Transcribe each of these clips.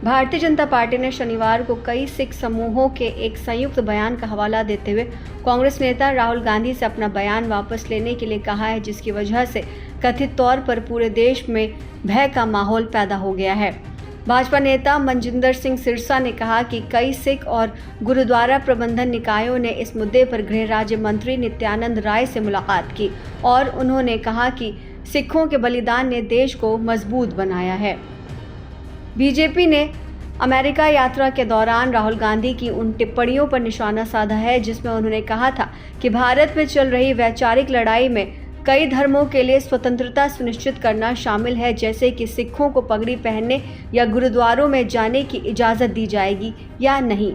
Bharatiya Janata party ने शनिवार को कई सिख समूहों के एक संयुक्त बयान का हवाला देते हुए कांग्रेस नेता राहुल गांधी से अपना बयान वापस लेने के लिए कहा है, जिसकी वजह से कथित तौर पर पूरे देश में भय का माहौल पैदा हो गया है। भाजपा नेता मनजिंदर सिंह सिरसा ने कहा कि कई सिख और गुरुद्वारा प्रबंधन निकायों ने इस मुद्दे पर गृह राज्य मंत्री नित्यानंद राय से मुलाकात की और उन्होंने कहा कि सिखों के बलिदान ने देश को मजबूत बनाया है। बीजेपी ने अमेरिका यात्रा के दौरान राहुल गांधी की उन टिप्पणियों पर निशाना साधा है जिसमें उन्होंने कहा था कि भारत में चल रही वैचारिक लड़ाई में कई धर्मों के लिए स्वतंत्रता सुनिश्चित करना शामिल है, जैसे कि सिखों को पगड़ी पहनने या गुरुद्वारों में जाने की इजाज़त दी जाएगी या नहीं।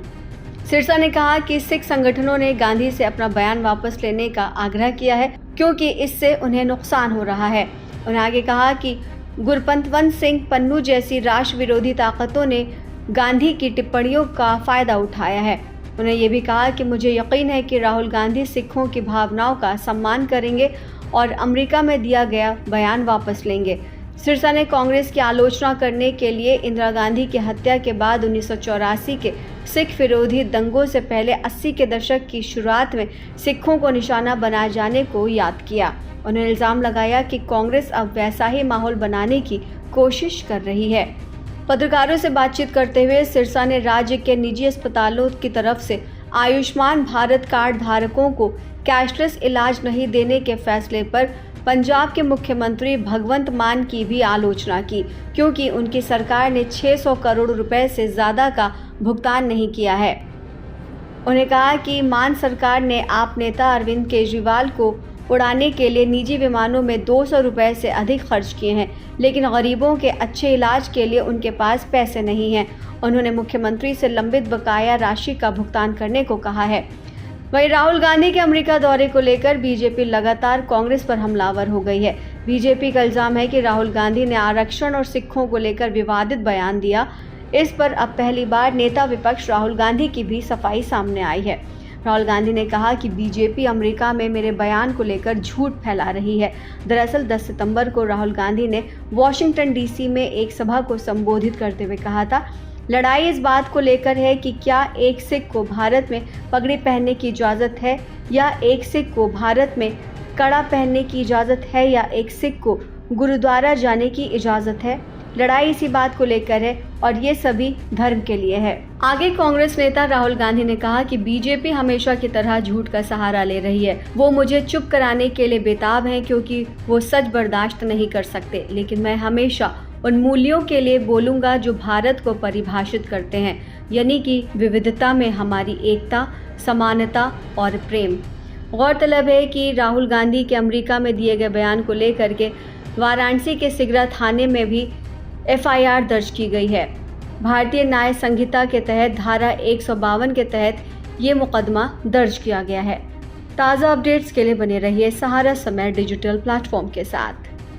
सिरसा ने कहा कि सिख संगठनों ने गांधी से अपना बयान वापस लेने का आग्रह किया है क्योंकि इससे उन्हें नुकसान हो रहा है। उन्होंने आगे कहा कि गुरपंतवंत सिंह पन्नू जैसी राष्ट्र विरोधी ताकतों ने गांधी की टिप्पणियों का फायदा उठाया है। उन्होंने ये भी कहा कि मुझे यकीन है कि राहुल गांधी सिखों की भावनाओं का सम्मान करेंगे और अमेरिका में दिया गया बयान वापस लेंगे। सिरसा ने कांग्रेस की आलोचना करने के लिए इंदिरा गांधी की हत्या के बाद 1984 के सिख विरोधी दंगों से पहले 80 के दशक की शुरुआत में सिखों को निशाना बनाए जाने को याद किया। उन्होंने इल्ज़ाम लगाया कि कांग्रेस अब वैसा ही माहौल बनाने की कोशिश कर रही है। पत्रकारों से बातचीत करते हुए सिरसा ने राज्य के निजी अस्पतालों की तरफ से आयुष्मान भारत कार्ड धारकों को कैशलेस इलाज नहीं देने के फैसले पर पंजाब के मुख्यमंत्री भगवंत मान की भी आलोचना की, क्योंकि उनकी सरकार ने 600 करोड़ रुपए से ज़्यादा का भुगतान नहीं किया है। उन्होंने कहा कि मान सरकार ने आप नेता अरविंद केजरीवाल को उड़ाने के लिए निजी विमानों में 200 रुपए से अधिक खर्च किए हैं, लेकिन गरीबों के अच्छे इलाज के लिए उनके पास पैसे नहीं हैं। उन्होंने मुख्यमंत्री से लंबित बकाया राशि का भुगतान करने को कहा है। वहीं राहुल गांधी के अमेरिका दौरे को लेकर बीजेपी लगातार कांग्रेस पर हमलावर हो गई है। बीजेपी का इल्जाम है कि राहुल गांधी ने आरक्षण और सिखों को लेकर विवादित बयान दिया। इस पर अब पहली बार नेता विपक्ष राहुल गांधी की भी सफाई सामने आई है। राहुल गांधी ने कहा कि बीजेपी अमेरिका में मेरे बयान को लेकर झूठ फैला रही है। दरअसल 10 सितंबर को राहुल गांधी ने वॉशिंगटन डीसी में एक सभा को संबोधित करते हुए कहा था, लड़ाई इस बात को लेकर है कि क्या एक सिख को भारत में पगड़ी पहनने की इजाज़त है या एक सिख को भारत में कड़ा पहनने की इजाज़त है या एक सिख को गुरुद्वारा जाने की इजाज़त है। लड़ाई इसी बात को लेकर है और ये सभी धर्म के लिए है। आगे कांग्रेस नेता राहुल गांधी ने कहा कि बीजेपी हमेशा की तरह झूठ का सहारा ले रही है। वो मुझे चुप कराने के लिए बेताब हैं क्योंकि वो सच बर्दाश्त नहीं कर सकते, लेकिन मैं हमेशा उन मूल्यों के लिए बोलूँगा जो भारत को परिभाषित करते हैं, यानी कि विविधता में हमारी एकता, समानता और प्रेम। गौरतलब है कि राहुल गांधी के अमेरिका में दिए गए बयान को लेकर के वाराणसी के सिगरा थाने में भी FIR दर्ज की गई है। भारतीय न्याय संहिता के तहत धारा 152 के तहत ये मुकदमा दर्ज किया गया है। ताज़ा अपडेट्स के लिए बने रहिए सहारा समय डिजिटल प्लेटफॉर्म के साथ।